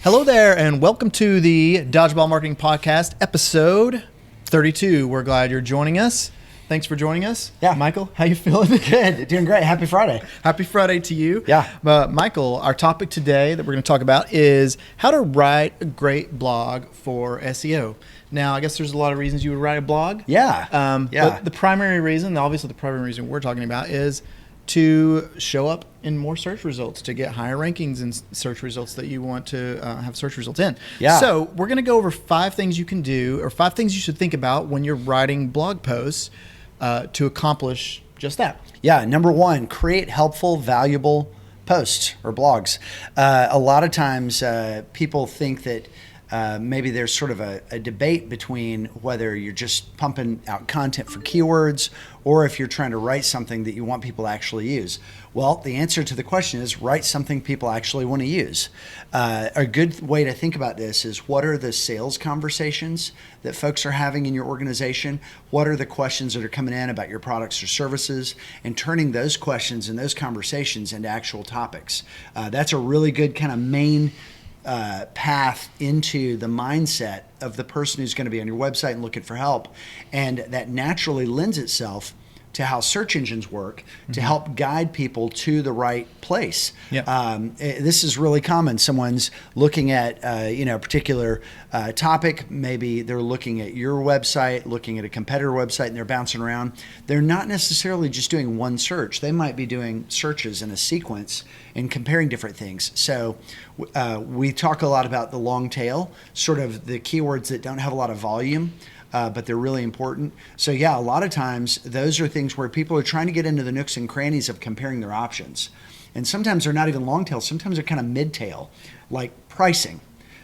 Hello there, and welcome to the Dodgeball Marketing Podcast, episode 32. We're glad you're joining us. Thanks for joining us. Yeah. Michael, how you feeling? Good. Doing great. Happy Friday. Happy Friday to you. Yeah. Michael, our topic today that we're going to talk about is how to write a great blog for SEO. Now, I guess there's a lot of reasons you would write a blog. Yeah. But the primary reason, obviously the primary reason we're talking about is to show up in more search results, to get higher rankings in search results that you want to have search results in. Yeah. So we're going to go over 5 things you can do, or 5 things you should think about when you're writing blog posts to accomplish just that. Yeah. Number 1, create helpful, valuable posts or blogs. A lot of times people think that maybe there's sort of a debate between whether you're just pumping out content for keywords or if you're trying to write something that you want people to actually use. Well, the answer to the question is write something people actually want to use. A good way to think about this is, what are the sales conversations that folks are having in your organization? What are the questions that are coming in about your products or services? And turning those questions and those conversations into actual topics. That's a really good kind of main path into the mindset of the person who's going to be on your website and looking for help. And that naturally lends itself to how search engines work to help guide people to the right place. Yep. This is really common. Someone's looking at a particular topic. Maybe they're looking at your website, looking at a competitor website, and they're bouncing around. They're not necessarily just doing one search. They might be doing searches in a sequence and comparing different things. So we talk a lot about the long tail, sort of the keywords that don't have a lot of volume, but they're really important. So yeah, a lot of times those are things where people are trying to get into the nooks and crannies of comparing their options. And sometimes they're not even long tail, sometimes they're kind of mid tail, like pricing.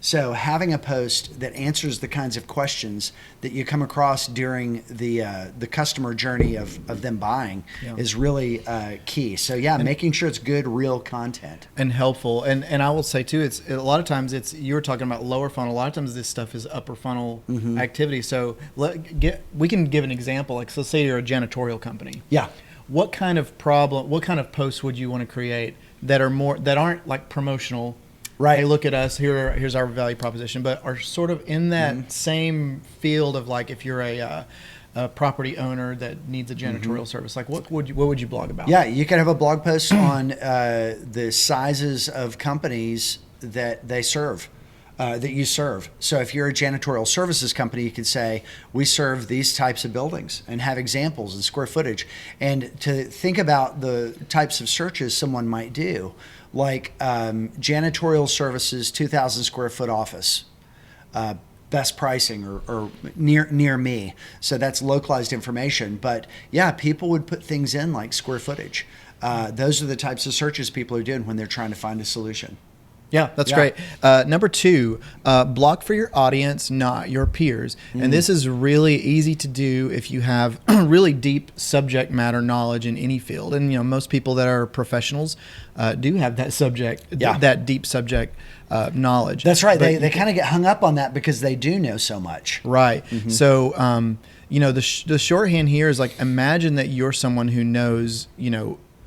So having a post that answers the kinds of questions that you come across during the customer journey of them buying is really key. So yeah, making sure it's good, real content. And helpful. And I will say too, it's a lot of times you were talking about lower funnel. A lot of times this stuff is upper funnel activity. So we can give an example. Like, so say you're a janitorial company. Yeah. What kind of posts would you want to create that aren't like promotional? Right. Hey, look at us. Here's our value proposition, but are sort of in that same field of, like, if you're a property owner that needs a janitorial service, like what would you blog about? Yeah, you could have a blog post on the sizes of companies that they serve. That you serve. So if you're a janitorial services company, you could say, we serve these types of buildings, and have examples and square footage. And to think about the types of searches someone might do, like janitorial services, 2,000 square foot office, best pricing or near me. So that's localized information. But yeah, people would put things in like square footage. Those are the types of searches people are doing when they're trying to find a solution. Yeah, that's great. Number 2, blog for your audience, not your peers. And this is really easy to do if you have really deep subject matter knowledge in any field. And most people that are professionals do have that that deep subject knowledge. That's right. They kind of get hung up on that because they do know so much. Right. So the shorthand here is, like, imagine that you're someone who knows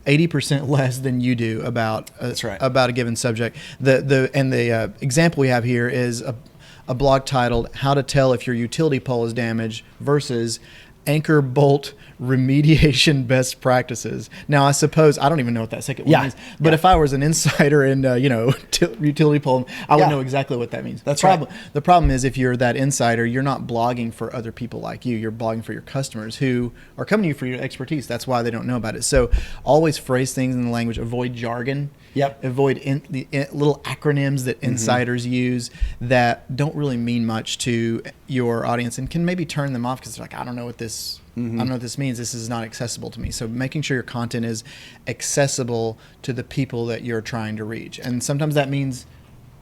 80% less than you do about a given subject. The example we have here is a blog titled "How to Tell If Your Utility Pole is Damaged" versus "Anchor Bolt Remediation Best Practices." Now, I suppose I don't even know what that second one means, but if I was an insider in utility pole, I would know exactly what that means. That's right. The problem is, if you're that insider, you're not blogging for other people like you. You're blogging for your customers who are coming to you for your expertise. That's why they don't know about it. So always phrase things in the language. Avoid jargon. Yep. Avoid the little acronyms that insiders use that don't really mean much to your audience and can maybe turn them off because they're like, I don't know what this means. This is not accessible to me. So making sure your content is accessible to the people that you're trying to reach. And sometimes that means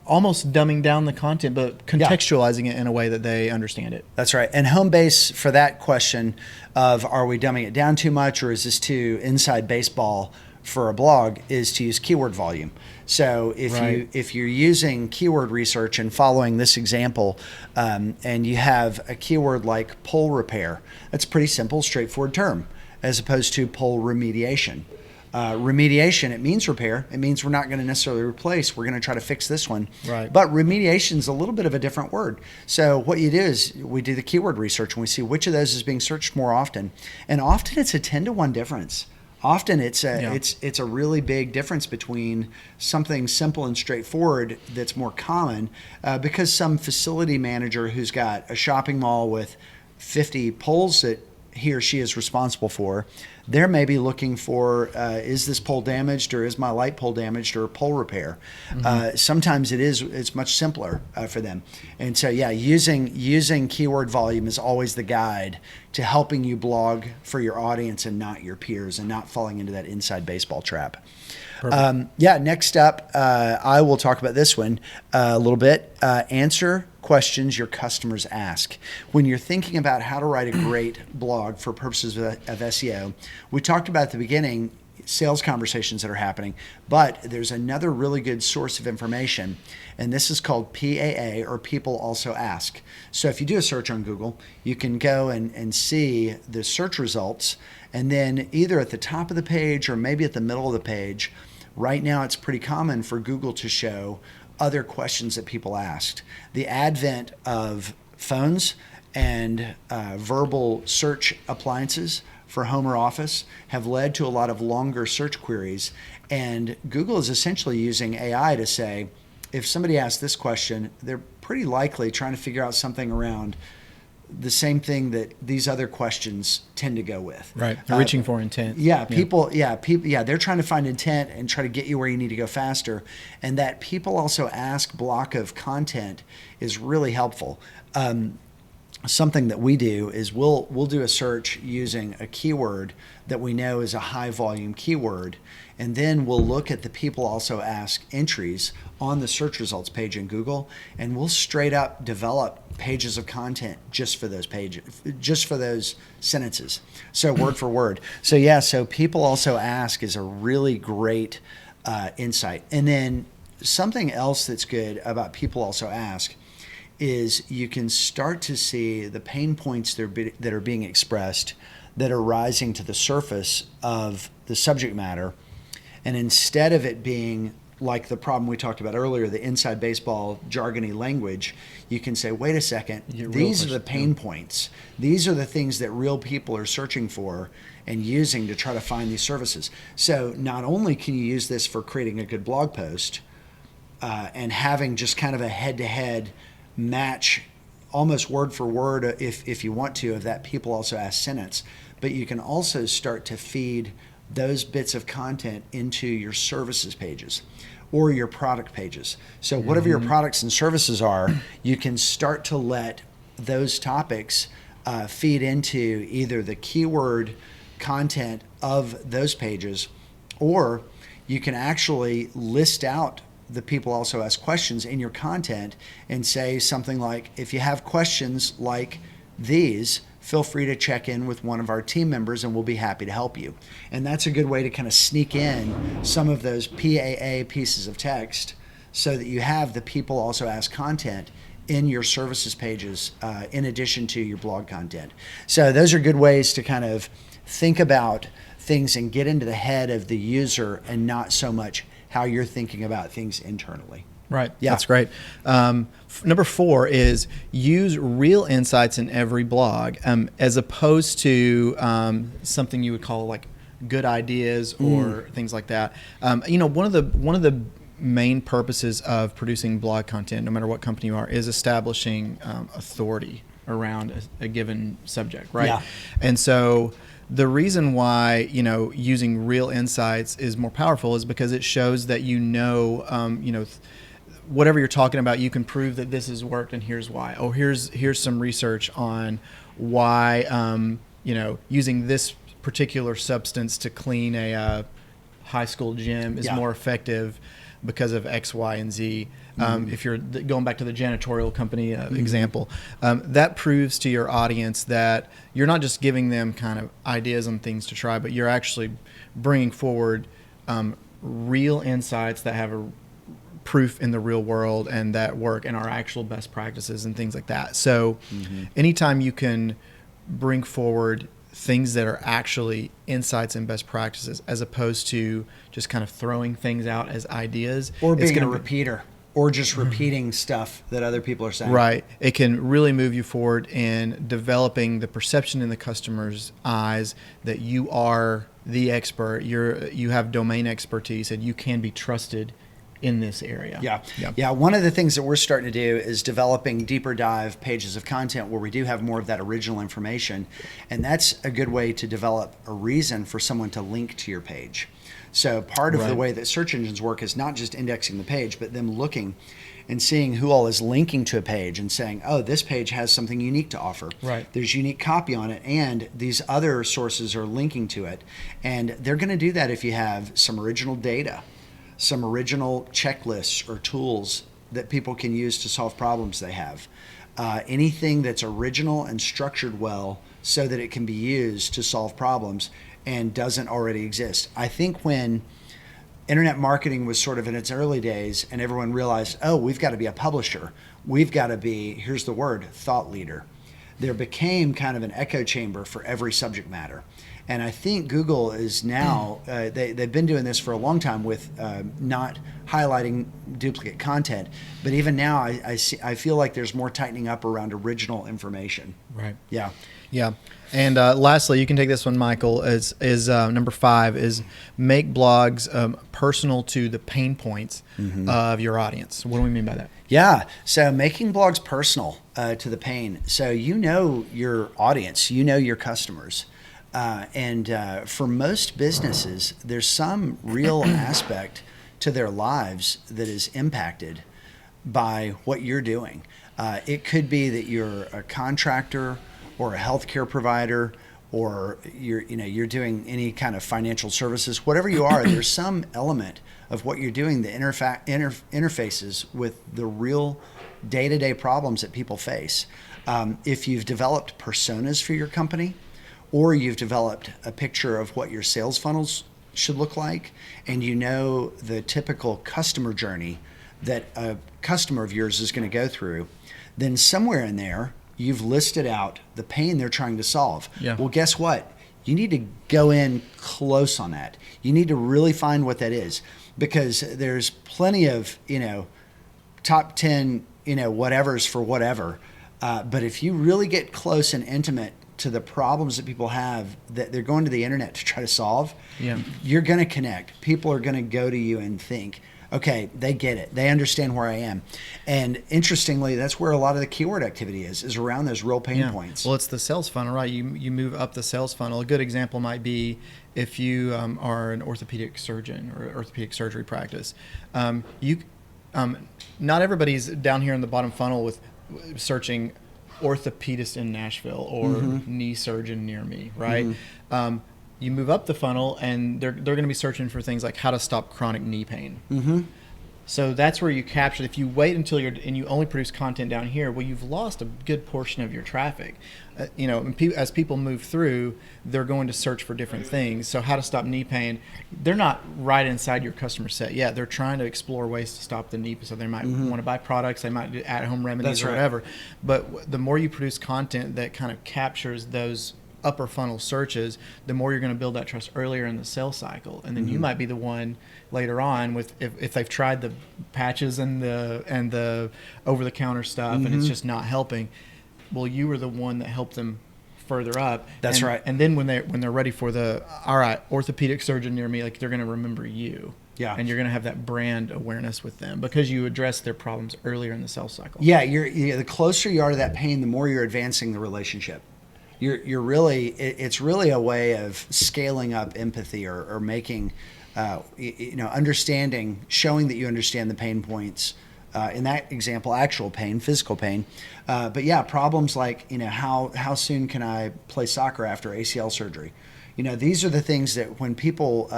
almost dumbing down the content, but contextualizing it in a way that they understand it. That's right. And home base for that question of, are we dumbing it down too much, or is this too inside baseball for a blog, is to use keyword volume. So if you're using keyword research and following this example, and you have a keyword like pole repair, that's a pretty simple, straightforward term, as opposed to pole remediation. Remediation, it means repair. It means we're not going to necessarily replace. We're going to try to fix this one. Right. But remediation is a little bit of a different word. So what you do is we do the keyword research and we see which of those is being searched more often. And often it's a 10-to-1 difference. Often it's a really big difference between something simple and straightforward that's more common because some facility manager who's got a shopping mall with 50 poles that he or she is responsible for, they're maybe looking for, is this pole damaged, or is my light pole damaged, or pole repair? Sometimes it's much simpler for them. And so, yeah, using keyword volume is always the guide to helping you blog for your audience and not your peers, and not falling into that inside baseball trap. Next up, I will talk about this one a little bit. Answer questions your customers ask. When you're thinking about how to write a great blog for purposes of SEO, we talked about at the beginning sales conversations that are happening, but there's another really good source of information, and this is called PAA, or People Also Ask. So if you do a search on Google, you can go and see the search results, and then either at the top of the page or maybe at the middle of the page, right now it's pretty common for Google to show other questions that people asked. The advent of phones and verbal search appliances for home or office have led to a lot of longer search queries. And Google is essentially using AI to say, if somebody asks this question, they're pretty likely trying to figure out something around the same thing that these other questions tend to go with. Right. They're reaching for intent. People, they're trying to find intent and try to get you where you need to go faster. And that People Also Ask block of content is really helpful. Something that we do is we'll do a search using a keyword that we know is a high volume keyword, and then we'll look at the People Also Ask entries on the search results page in Google, and we'll straight up develop pages of content just for those pages, just for those sentences. So word for word. So People Also Ask is a really great insight. And then something else that's good about People Also Ask is you can start to see the pain points that are being expressed that are rising to the surface of the subject matter. And instead of it being like the problem we talked about earlier, the inside baseball jargony language, you can say, wait a second, these are the pain points. These are the things that real people are searching for and using to try to find these services. So not only can you use this for creating a good blog post and having just kind of a head-to-head match almost word for word, if you want to, of that People Also Ask sentence, but you can also start to feed those bits of content into your services pages or your product pages. So whatever your products and services are, you can start to let those topics feed into either the keyword content of those pages, or you can actually list out the People Also Ask questions in your content and say something like, if you have questions like these, feel free to check in with one of our team members and we'll be happy to help you. And that's a good way to kind of sneak in some of those PAA pieces of text so that you have the People Also Ask content in your services pages in addition to your blog content. So those are good ways to kind of think about things and get into the head of the user and not so much how you're thinking about things internally. Right. Yeah. That's great. Number 4 is use real insights in every blog, as opposed to something you would call like good ideas or things like that. One of the main purposes of producing blog content, no matter what company you are, is establishing authority around a given subject, right? Yeah. And so the reason why using real insights is more powerful is because it shows that whatever you're talking about, you can prove that this has worked and here's why. Oh, here's some research on why using this particular substance to clean a high school gym is more effective because of X, Y, and Z. If you're going back to the janitorial company example, that proves to your audience that you're not just giving them kind of ideas on things to try, but you're actually bringing forward real insights that have a proof in the real world and that work and are actual best practices and things like that. So anytime you can bring forward things that are actually insights and best practices, as opposed to just kind of throwing things out as ideas. Or being a repeater, or just repeating stuff that other people are saying. Right. It can really move you forward in developing the perception in the customer's eyes that you are the expert, you have domain expertise, and you can be trusted in this area. Yeah. One of the things that we're starting to do is developing deeper dive pages of content where we do have more of that original information. And that's a good way to develop a reason for someone to link to your page. So part of the way that search engines work is not just indexing the page, but them looking and seeing who all is linking to a page and saying, oh, this page has something unique to offer. Right. There's unique copy on it, and these other sources are linking to it. And they're going to do that if you have some original data, some original checklists or tools that people can use to solve problems they have. Anything that's original and structured well so that it can be used to solve problems and doesn't already exist. I think when internet marketing was sort of in its early days and everyone realized, oh, we've got to be a publisher. We've got to be, here's the word, thought leader. There became kind of an echo chamber for every subject matter. And I think Google is now, they've been doing this for a long time with not highlighting duplicate content. But even now, I feel like there's more tightening up around original information. Right. Yeah. Yeah. And lastly, you can take this one, Michael, is number 5 is make blogs personal to the pain points of your audience. What do we mean by that? Yeah. So making blogs personal to the pain. So you know your audience, you know your customers. And for most businesses, there's some real aspect to their lives that is impacted by what you're doing. It could be that you're a contractor or a healthcare provider, or you're doing any kind of financial services. Whatever you are, there's some element of what you're doing that interfaces with the real day-to-day problems that people face. If you've developed personas for your company, or you've developed a picture of what your sales funnels should look like, and you know the typical customer journey that a customer of yours is going to go through, then somewhere in there, you've listed out the pain they're trying to solve. Yeah. Well, guess what? You need to go in close on that. You need to really find what that is, because there's plenty of, top 10, whatevers for whatever. But if you really get close and intimate to the problems that people have that they're going to the internet to try to solve, you're going to connect. People are going to go to you and think, okay, they get it. They understand where I am. And interestingly, that's where a lot of the keyword activity is around those real pain points. Well, it's the sales funnel, right? You move up the sales funnel. A good example might be if you are an orthopedic surgeon or orthopedic surgery practice. Not everybody's down here in the bottom funnel with searching orthopedist in Nashville or knee surgeon near me, right? You move up the funnel and they're going to be searching for things like how to stop chronic knee pain. So that's where you capture. If you wait until and you only produce content down here, well, you've lost a good portion of your traffic. As people move through, they're going to search for different things. So how to stop knee pain, they're not right inside your customer set yet. They're trying to explore ways to stop the knee. So they might want to buy products, they might do at-home remedies or whatever. But the more you produce content that kind of captures those upper funnel searches, the more you're going to build that trust earlier in the sales cycle. And then you might be the one later on with if they've tried the patches and the over-the-counter stuff and it's just not helping. Well, you were the one that helped them further up. That's right. And then when they're ready for all right, orthopedic surgeon near me, like they're going to remember you. Yeah. And you're going to have that brand awareness with them because you addressed their problems earlier in the sales cycle. Yeah, the closer you are to that pain, the more you're advancing the relationship. It's really a way of scaling up empathy or making, understanding, showing that you understand the pain points. In that example, actual pain, physical pain. But yeah, problems like, how soon can I play soccer after ACL surgery? These are the things that when people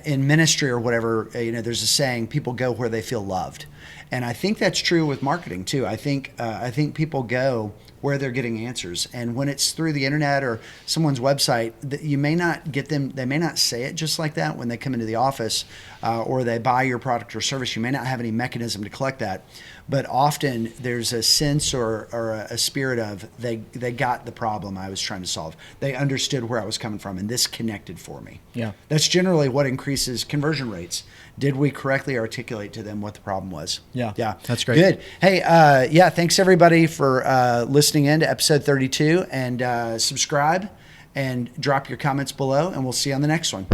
in ministry or whatever, there's a saying, people go where they feel loved. And I think that's true with marketing too. I think people go where they're getting answers. And when it's through the internet or someone's website, you may not get them, they may not say it just like that when they come into the office or they buy your product or service. You may not have any mechanism to collect that. but often there's a sense or a spirit of they got the problem I was trying to solve. They understood where I was coming from, and this connected for me. Yeah. That's generally what increases conversion rates. Did we correctly articulate to them what the problem was? Yeah. Yeah. That's great. Good. Hey, thanks everybody for listening in to episode 32, and subscribe and drop your comments below, and we'll see you on the next one.